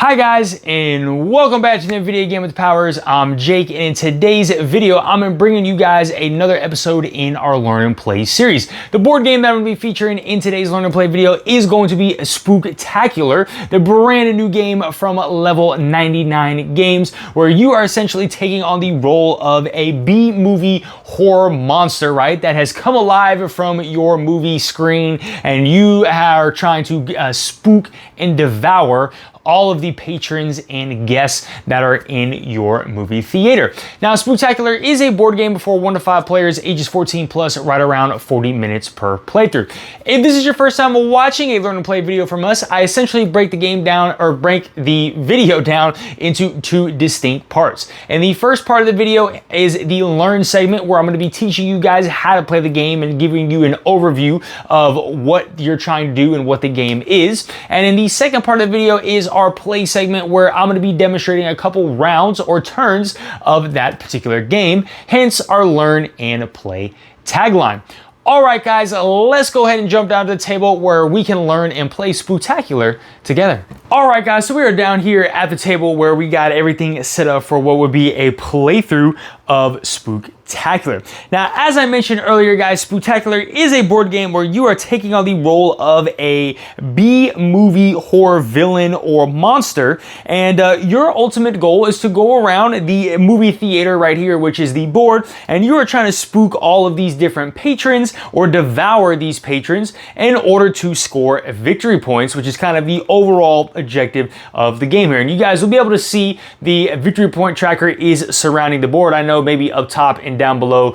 Hi guys, and welcome back to the Video Game with Powers. I'm Jake, and in today's video, I'm bringing you guys another episode in our Learn and Play series. The board game that I'm going to be featuring in today's Learn and Play video is going to be Spooktacular, the brand new game from Level 99 Games, where you are essentially taking on the role of a B-movie horror monster, right, that has come alive from your movie screen, and you are trying to spook and devour all of the patrons and guests that are in your movie theater. Now, Spooktacular is a board game for 1 to 5 players, ages 14 plus, right around 40 minutes per playthrough. If this is your first time watching a Learn and Play video from us, I essentially break the game down, or break the video down into 2 distinct parts. And the first part of the video is the Learn segment, where I'm going to be teaching you guys how to play the game and giving you an overview of what you're trying to do and what the game is. And in the second part of the video is our play segment, where I'm going to be demonstrating a couple rounds or turns of that particular game, hence our Learn and Play tagline. All right, guys, let's go ahead and jump down to the table where we can learn and play Spooktacular together. All right, guys, so we are down here at the table where we got everything set up for what would be a playthrough of Spooktacular. Now, as I mentioned earlier, guys, Spooktacular is a board game where you are taking on the role of a B-movie horror villain or monster, and your ultimate goal is to go around the movie theater right here, which is the board, and you are trying to spook all of these different patrons or devour these patrons in order to score victory points, which is kind of the overall objective of the game here. And you guys will be able to see the victory point tracker is surrounding the board. I know maybe up top and down below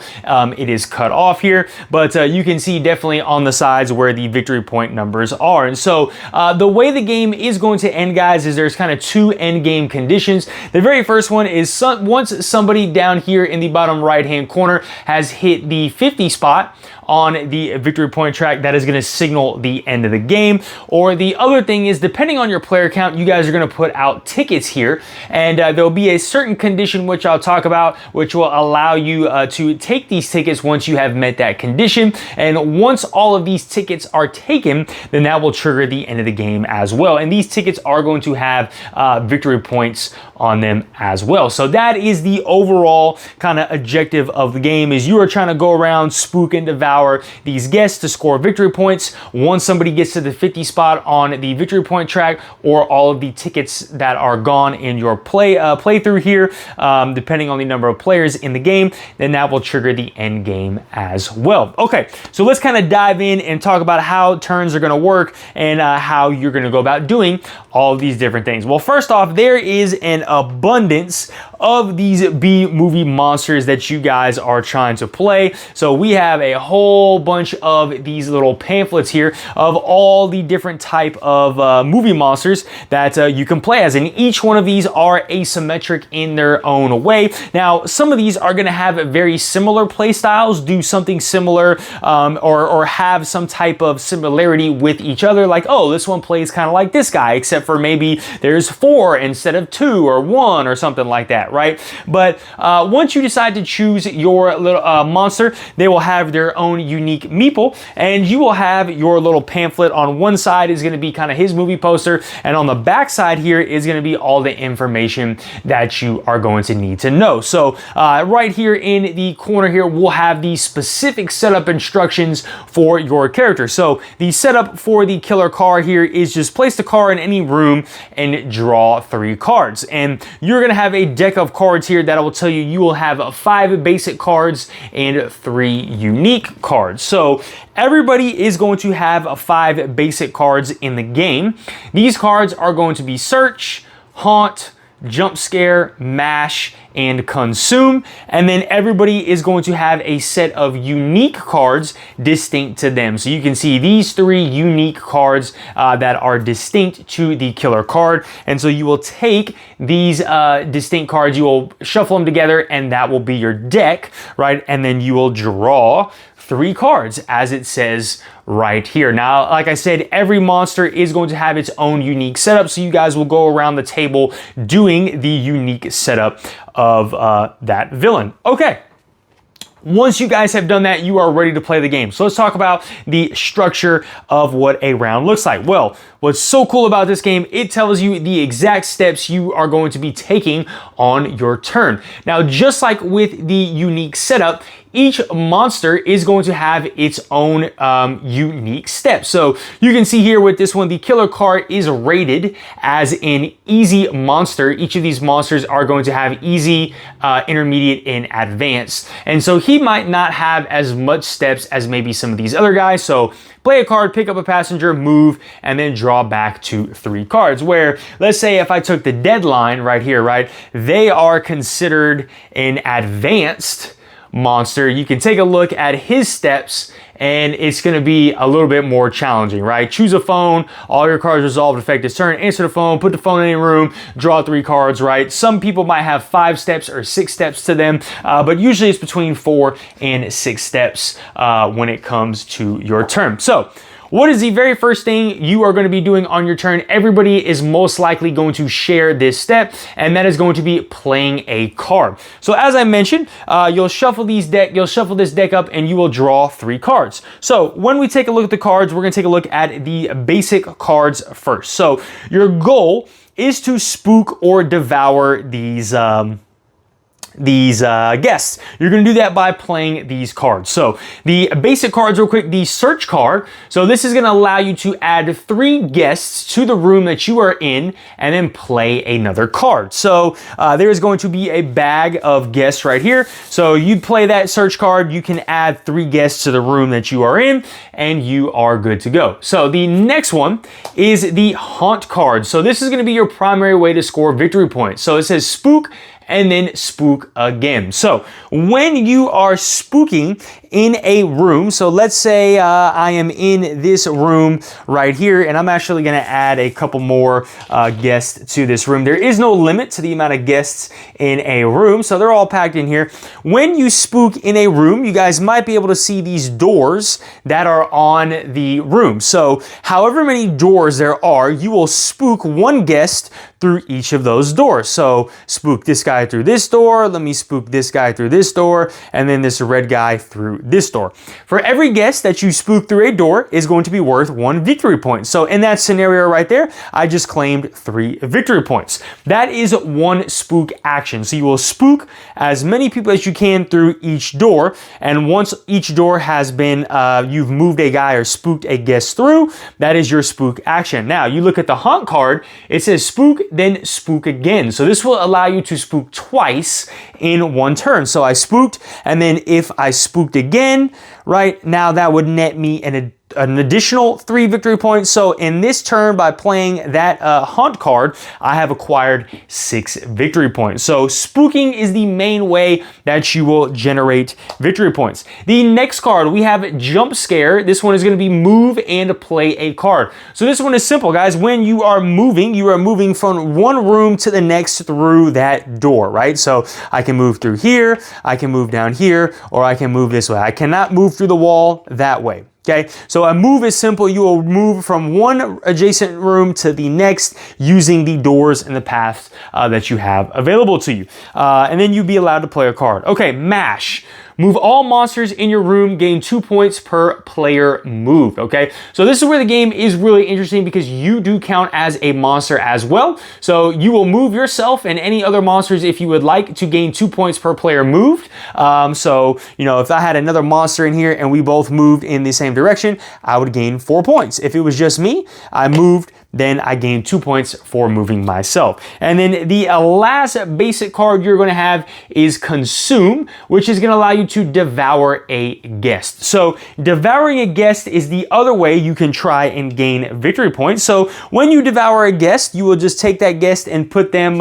it is cut off here, but you can see definitely on the sides where the victory point numbers are. And so the way the game is going to end, guys, is there's kind of 2 end game conditions. The very first one is once somebody down here in the bottom right hand corner has hit the 50 spot on the victory point track, that is going to signal the end of the game. Or the other thing is, depending on your player count, you guys are going to put out tickets here, and there'll be a certain condition which I'll talk about, which will allow you to take these tickets once you have met that condition. And once all of these tickets are taken, then that will trigger the end of the game as well. And these tickets are going to have victory points on them as well. So that is the overall kind of objective of the game, is you are trying to go around, spook and devour these guests to score victory points. Once somebody gets to the 50 spot on the victory point track, or all of the tickets that are gone in your playthrough here, depending on the number of players in the game, then that will trigger the end game as well. Okay, so let's kind of dive in and talk about how turns are going to work and how you're going to go about doing all of these different things. Well, first off, there is an abundance of these B-movie monsters that you guys are trying to play. So we have a whole bunch of these little pamphlets here of all the different type of movie monsters that you can play as, and each one of these are asymmetric in their own way. Now, some of these are going to have very similar play styles, do something similar, or have some type of similarity with each other, like, oh, this one plays kind of like this guy, except for maybe there's 4 instead of 2 or 1 or something like that, right? But once you decide to choose your little monster, they will have their own unique meeple, and you will have your little pamphlet. On one side is going to be kind of his movie poster, and on the back side here is going to be all the information that you are going to need to know. So right here in the corner here, we'll have the specific setup instructions for your character. So the setup for the killer car here is just place the car in any room and draw 3 cards. And you're going to have a deck of cards here that will tell you you will have 5 basic cards and 3 unique cards. So everybody is going to have 5 basic cards in the game. These cards are going to be search, haunt, jump scare, mash, and consume. And then everybody is going to have a set of unique cards distinct to them. So you can see these 3 unique cards that are distinct to the killer card. And so you will take these distinct cards, you will shuffle them together, and that will be your deck, right? And then you will draw 3 cards, as it says right here. Now, like I said, every monster is going to have its own unique setup, so you guys will go around the table doing the unique setup of that villain. Okay. Once you guys have done that, you are ready to play the game. So let's talk about the structure of what a round looks like. Well, what's so cool about this game, it tells you the exact steps you are going to be taking on your turn. Now, just like with the unique setup, each monster is going to have its own unique steps. So you can see here with this one, the killer card is rated as an easy monster. Each of these monsters are going to have easy, intermediate, and advanced. And so he might not have as much steps as maybe some of these other guys. So play a card, pick up a passenger, move, and then draw back to 3 cards. Where, let's say if I took the deadline right here, right, they are considered an advanced monster. You can take a look at his steps and it's going to be a little bit more challenging, right? Choose a phone, all your cards resolved, affect his turn, answer the phone, put the phone in a room, draw 3 cards, right? Some people might have 5 steps or 6 steps to them, but usually it's between 4 and 6 steps when it comes to your turn. So, what is the very first thing you are going to be doing on your turn? Everybody is most likely going to share this step, and that is going to be playing a card. So as I mentioned, you'll shuffle this deck up, and you will draw 3 cards. So when we take a look at the cards, we're going to take a look at the basic cards first. So your goal is to spook or devour these guests. You're going to do that by playing these cards. So the basic cards real quick, the search card. So this is going to allow you to add 3 guests to the room that you are in and then play another card. So there is going to be a bag of guests right here. So you play that search card, you can add 3 guests to the room that you are in and you are good to go. So the next one is the haunt card. So this is going to be your primary way to score victory points. So it says spook and then spook again. So when you are spooking in a room, so let's say I am in this room right here, and I'm actually going to add a couple more guests to this room. There is no limit to the amount of guests in a room, so they're all packed in here. When you spook in a room, you guys might be able to see these doors that are on the room. So however many doors there are, you will spook 1 guest through each of those doors. So spook this guy through this door, let me spook this guy through this door, and then this red guy through this door. For every guest that you spook through a door is going to be worth 1 victory point. So in that scenario right there, I just claimed 3 victory points. That is 1 spook action. So you will spook as many people as you can through each door, and once each door has been, you've moved a guy or spooked a guest through, that is your spook action. Now you look at the haunt card, it says spook, then spook again. So this will allow you to spook twice in 1 turn. So I spooked, and then if I spooked again, right now that would net me an additional 3 victory points. So in this turn, by playing that haunt card, I have acquired 6 victory points. So spooking is the main way that you will generate victory points. The next card, we have jump scare. This one is going to be move and play a card. So this one is simple, guys. When you are moving from one room to the next through that door, right? So I can move through here, I can move down here, or I can move this way. I cannot move through the wall that way. Okay, so a move is simple. You will move from one adjacent room to the next using the doors and the paths that you have available to you. And then you'd be allowed to play a card. Okay, mash. Move all monsters in your room, gain 2 points per player moved, okay? So this is where the game is really interesting because you do count as a monster as well. So you will move yourself and any other monsters if you would like to gain 2 points per player moved. So, you know, if I had another monster in here and we both moved in the same direction, I would gain 4 points. If it was just me, I moved, then I gain 2 points for moving myself. And then the last basic card you're going to have is consume, which is going to allow you to devour a guest. So devouring a guest is the other way you can try and gain victory points. So when you devour a guest, you will just take that guest and put them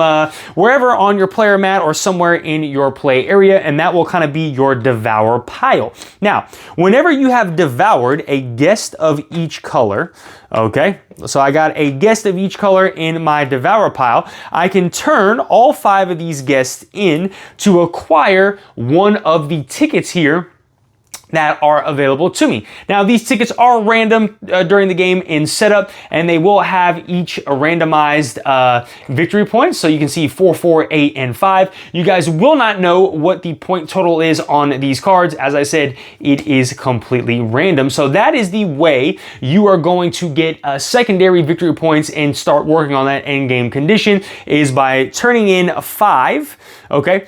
wherever on your player mat or somewhere in your play area, and that will kind of be your devour pile. Now, whenever you have devoured a guest of each color, okay, so I got a guest of each color in my devour pile, I can turn all 5 of these guests in to acquire one of the tickets here that are available to me. Now, these tickets are random during the game in setup, and they will have each a randomized victory points. So you can see 4, 4, 8, and 5. You guys will not know what the point total is on these cards. As I said, it is completely random. So that is the way you are going to get secondary victory points and start working on that end game condition, is by turning in 5, okay?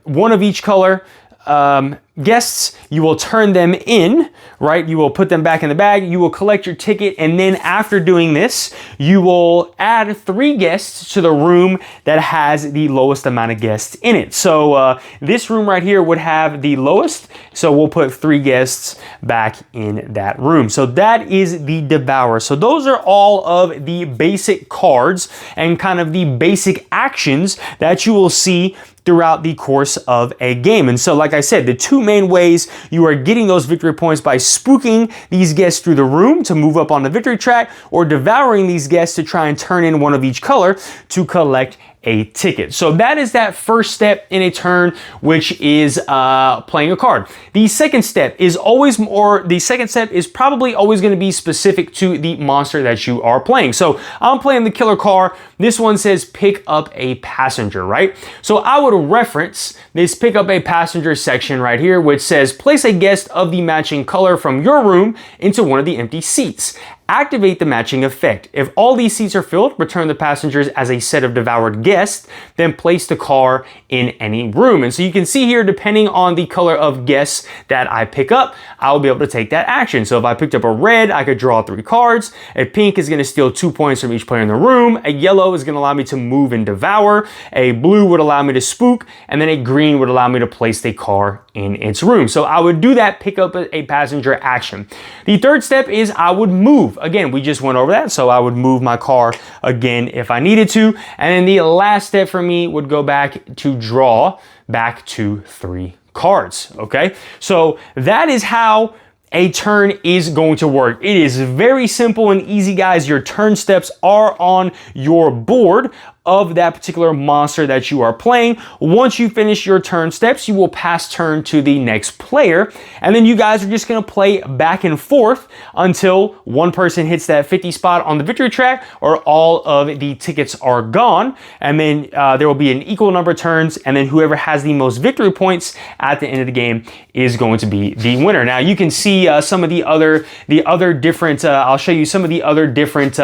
One of each color. Guests, you will turn them in, right? You will put them back in the bag, you will collect your ticket, and then after doing this, you will add 3 guests to the room that has the lowest amount of guests in it. So this room right here would have the lowest, so we'll put 3 guests back in that room. So that is the Devour. So those are all of the basic cards and kind of the basic actions that you will see throughout the course of a game. And so, like I said, the 2 main ways you are getting those victory points: by spooking these guests through the room to move up on the victory track, or devouring these guests to try and turn in one of each color to collect a ticket. So that is that first step in a turn, which is playing a card. The second step is probably always going to be specific to the monster that you are playing. So I'm playing the killer car. This one says pick up a passenger, right? So I would reference this pick up a passenger section right here, which says place a guest of the matching color from your room into one of the empty seats. Activate the matching effect. If all these seats are filled, return the passengers as a set of devoured guests, then place the car in any room. And so you can see here, depending on the color of guests that I pick up, I'll be able to take that action. So if I picked up a red, I could draw 3 cards. A pink is going to steal 2 points from each player in the room. A yellow is going to allow me to move and devour. A blue would allow me to spook. And then a green would allow me to place the car in its room. So I would do that pick up a passenger action. The third step is I would move. Again, we just went over that, so I would move my car again if I needed to. And then the last step for me would go back to draw back to 3 cards, okay? So that is how a turn is going to work. It is very simple and easy, guys. Your turn steps are on your board of that particular monster that you are playing. Once you finish your turn steps, you will pass turn to the next player, and then you guys are just going to play back and forth until one person hits that 50 spot on the victory track, or all of the tickets are gone, and then there will be an equal number of turns, and then whoever has the most victory points at the end of the game is going to be the winner. Now you can see some of the other different, I'll show you some of the other different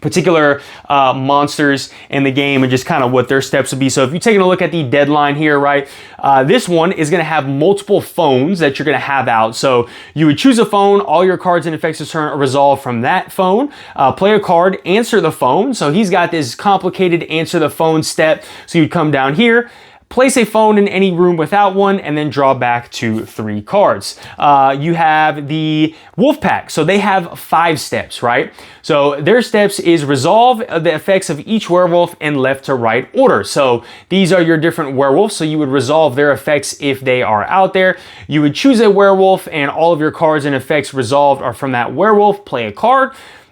particular monsters in the game and just kind of what their steps would be. So if you're taking a look at the deadline here, right, this one is going to have multiple phones that you're going to have out. So you would choose a phone, all your cards and effects of turn are resolved from that phone. Play a card, answer the phone. So he's got this complicated answer the phone step. So you'd come down here, place a phone in any room without one, and then draw back to 3 cards. You have the wolf pack. So they have 5 steps, right? So their steps is resolve the effects of each werewolf in left to right order. So these are your different werewolves. So you would resolve their effects if they are out there. You would choose a werewolf, and all of your cards and effects resolved are from that werewolf. Play a card.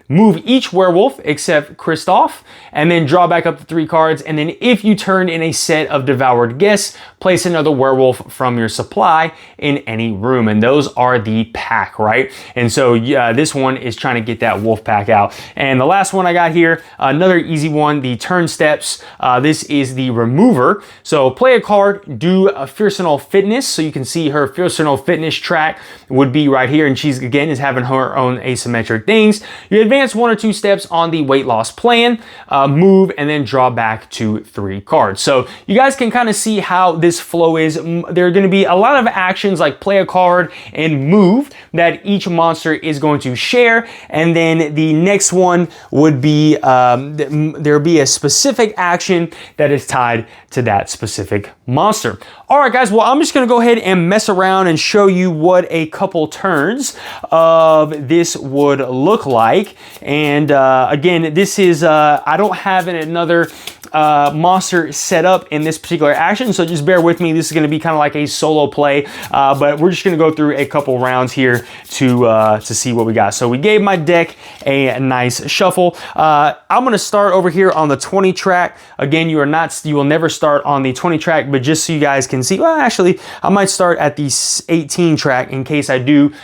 Move each werewolf except Kristoff, and then draw back up to 3 cards. And then if you turn in a set of devoured guests, place another werewolf from your supply in any room. And those are the pack, right? And so yeah, this one is trying to get that wolf pack out. And the last one I got here, another easy one, the turn steps. This is the remover. So play a card, do a Fiercenal Fitness. So you can see her Fiercenal Fitness track would be right here. And she's, again, is having her own asymmetric things. You advance 1 or 2 steps on the weight loss plan, move, and then draw back to 3 cards. So you guys can kind of see how this flow is. There are going to be a lot of actions like play a card and move that each monster is going to share. And then the next one would be, there'll be a specific action that is tied to that specific monster. All right, guys, well, I'm just going to go ahead and mess around and show you what a couple turns of this would look like. And again, this is, I don't have another monster set up in this particular action, so just bear with me. This is going to be kind of like a solo play, but we're just going to go through a couple rounds here to see what we got. So we gave my deck a nice shuffle. I'm going to start over here on the 20 track. Again, you will never start on the 20 track, but just so you guys can see, well, actually, I might start at the 18 track in case I do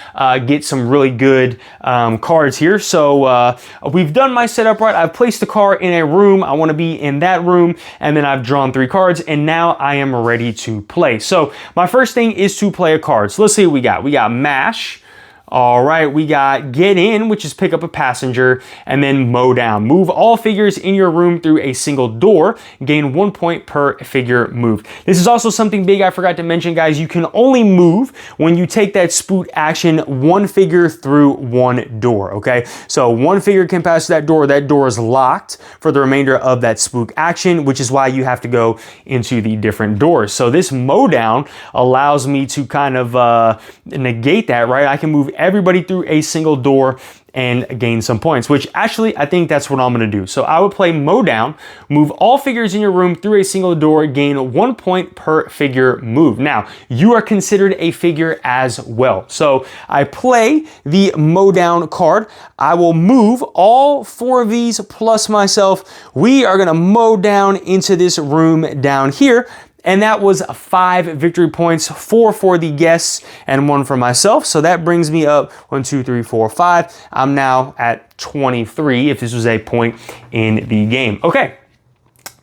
get some really good cards here. So we've done my setup right. I've placed the car in a room. I want to be in that room, and then I've drawn 3 cards, and now I am ready to play. So my first thing is to play a card. So let's see what we got. We got Mash. All right, we got Get In, which is pick up a passenger, and then Mow Down. Move all figures in your room through a single door. Gain 1 point per figure moved. This is also something big I forgot to mention, guys. You can only move when you take that spook action 1 figure through 1 door, okay? So 1 figure can pass that door is locked for the remainder of that spook action, which is why you have to go into the different doors. So this Mow Down allows me to kind of negate that, right? I can move everybody through a single door and gain some points, which actually I think that's what I'm going to do. So I would play Mow Down, move all figures in your room through a single door, gain 1 point per figure move. Now, you are considered a figure as well. So I play the Mow Down card. I will move all 4 of these plus myself. We are going to mow down into this room down here. And that was 5 victory points, 4 for the guests and 1 for myself. So that brings me up 1, 2, 3, 4, 5. I'm now at 23 if this was a point in the game. Okay.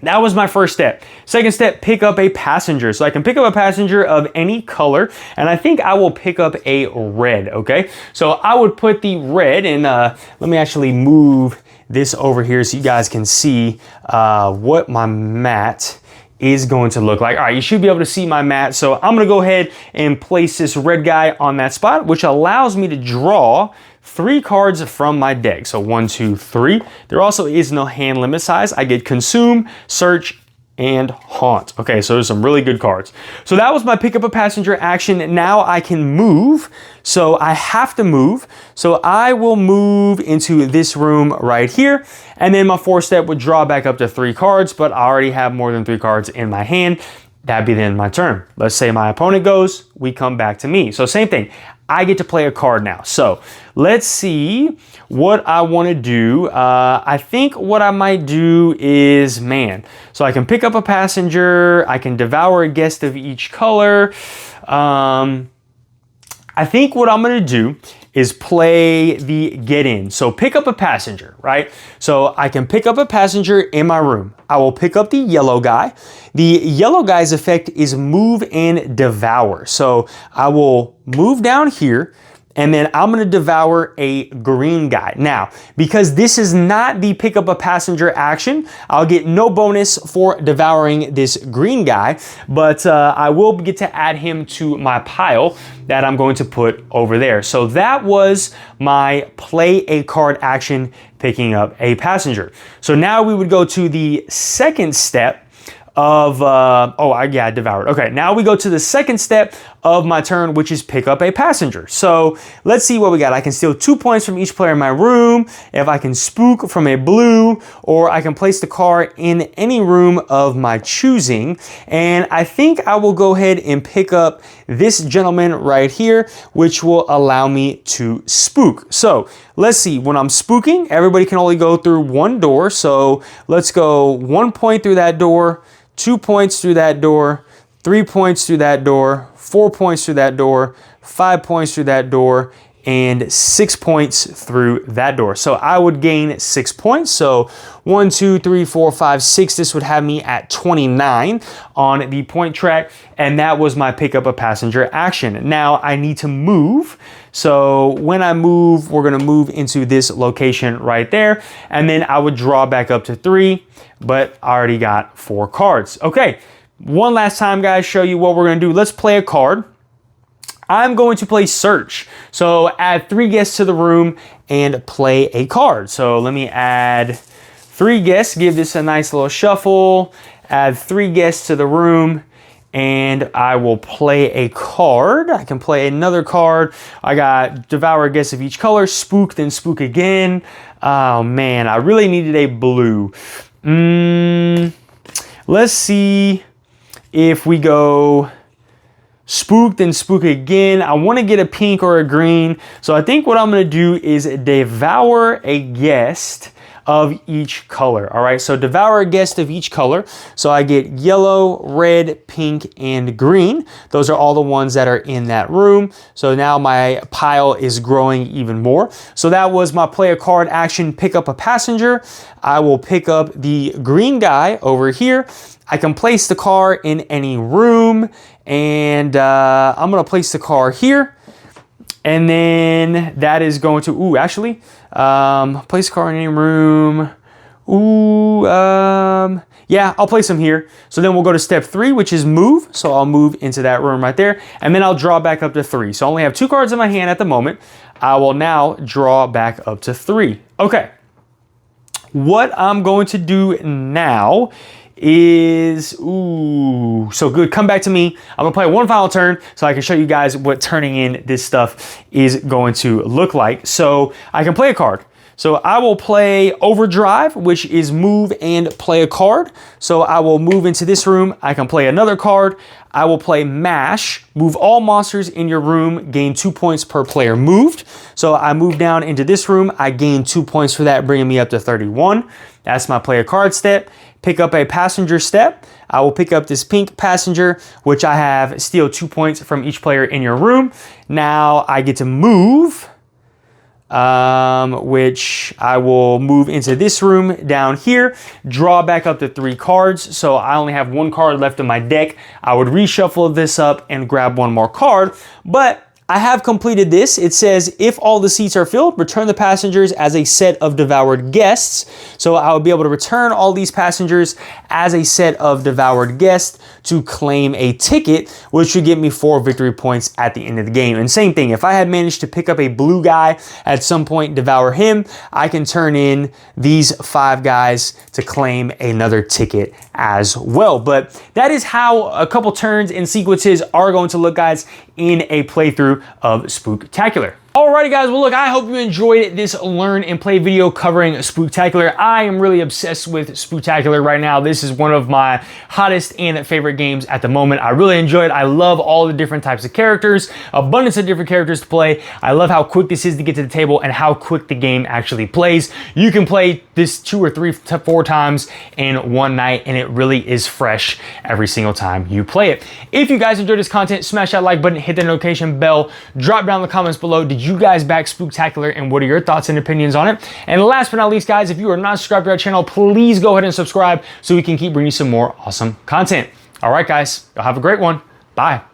That was my first step. Second step, pick up a passenger. So I can pick up a passenger of any color, and I think I will pick up a red, okay? So I would put the red, and let me actually move this over here so you guys can see what my mat is going to look like. All right, you should be able to see my mat. So I'm gonna go ahead and place this red guy on that spot, which allows me to draw 3 cards from my deck. So 1, 2, 3. There also is no hand limit size. I get Consume, Search, and Haunt. Okay, so there's some really good cards. So that was my pick up a passenger action. Now I can move. So I have to move. So I will move into this room right here. And then my 4th step would draw back up to 3 cards, but I already have more than 3 cards in my hand. That'd be then my turn. Let's say my opponent goes, we come back to me. So same thing. I get to play a card now. So let's see what I want to do. I think what I might do is, man, so I can pick up a passenger. I can devour a guest of each color. I think what I'm going to do is play the Get In. So pick up a passenger, right? So I can pick up a passenger in my room. I will pick up the yellow guy. The yellow guy's effect is Move and Devour. So I will move down here, and then I'm going to devour a green guy. Now, because this is not the pick up a passenger action, I'll get no bonus for devouring this green guy, but I will get to add him to my pile that I'm going to put over there. So that was my play a card action, picking up a passenger. So now we would go to the second step of, devoured. Okay, now we go to the second step of my turn, which is pick up a passenger. So let's see what we got. I can steal 2 points from each player in my room, if I can spook from a blue, or I can place the car in any room of my choosing. And I think I will go ahead and pick up this gentleman right here, which will allow me to spook. So let's see, when I'm spooking, everybody can only go through 1 door. So let's go 1 point through that door, 2 points through that door, 3 points through that door, 4 points through that door, 5 points through that door, and 6 points through that door. So I would gain 6 points. So 1, 2, 3, 4, 5, 6. This would have me at 29 on the point track. And that was my pick up a passenger action. Now I need to move. So when I move, we're going to move into this location right there. And then I would draw back up to 3, but I already got 4 cards. Okay. One last time, guys, show you what we're going to do. Let's play a card. I'm going to play Search. So add 3 guests to the room and play a card. So let me add 3 guests, give this a nice little shuffle, add 3 guests to the room, and I will play a card. I can play another card. I got Devour a guest of each color, Spook, then Spook again. Oh man, I really needed a blue. Let's see if we go spooked and spook again. I want to get a pink or a green. So I think what I'm going to do is devour a guest of each color. All right, so devour a guest of each color. So I get yellow, red, pink, and green. Those are all the ones that are in that room. So now my pile is growing even more. So that was my play a card action, pick up a passenger. I will pick up the green guy over here. I can place the car in any room, and I'm gonna place the car here. And then that is going to, place a car in any room. Yeah, I'll place them here. So then we'll go to step 3, which is move. So I'll move into that room right there. And then I'll draw back up to 3. So I only have 2 cards in my hand at the moment. I will now draw back up to 3. Okay. What I'm going to do now is, so good, come back to me. I'm gonna play one final turn so I can show you guys what turning in this stuff is going to look like. So I can play a card. So I will play Overdrive, which is move and play a card. So I will move into this room. I can play another card. I will play Mash, move all monsters in your room, gain 2 points per player moved. So I move down into this room. I gain 2 points for that, bringing me up to 31. That's my play a card step. Pick up a passenger step. I will pick up this pink passenger, which I have steal 2 points from each player in your room. Now I get to move, which I will move into this room down here, draw back up to 3 cards. So I only have 1 card left in my deck. I would reshuffle this up and grab 1 more card, but I have completed this. It says, if all the seats are filled, return the passengers as a set of devoured guests. So I will be able to return all these passengers as a set of devoured guests to claim a ticket, which should get me 4 victory points at the end of the game. And same thing, if I had managed to pick up a blue guy at some point, devour him, I can turn in these 5 guys to claim another ticket as well. But that is how a couple turns and sequences are going to look, guys, in a playthrough of Spooktacular. Alrighty guys, well look, I hope you enjoyed this learn and play video covering Spooktacular. I am really obsessed with Spooktacular right now. This is one of my hottest and favorite games at the moment. I really enjoy it. I love all the different types of characters, abundance of different characters to play. I love how quick this is to get to the table and how quick the game actually plays. You can play this 2 or 3 to 4 times in one night, and it really is fresh every single time you play it. If you guys enjoyed this content, smash that like button, hit the notification bell, drop down in the comments below. Did you guys back Sppoktacular, and what are your thoughts and opinions on it? And last but not least, guys, if you are not subscribed to our channel, please go ahead and subscribe so we can keep bringing you some more awesome content. All right, guys, y'all have a great one. Bye.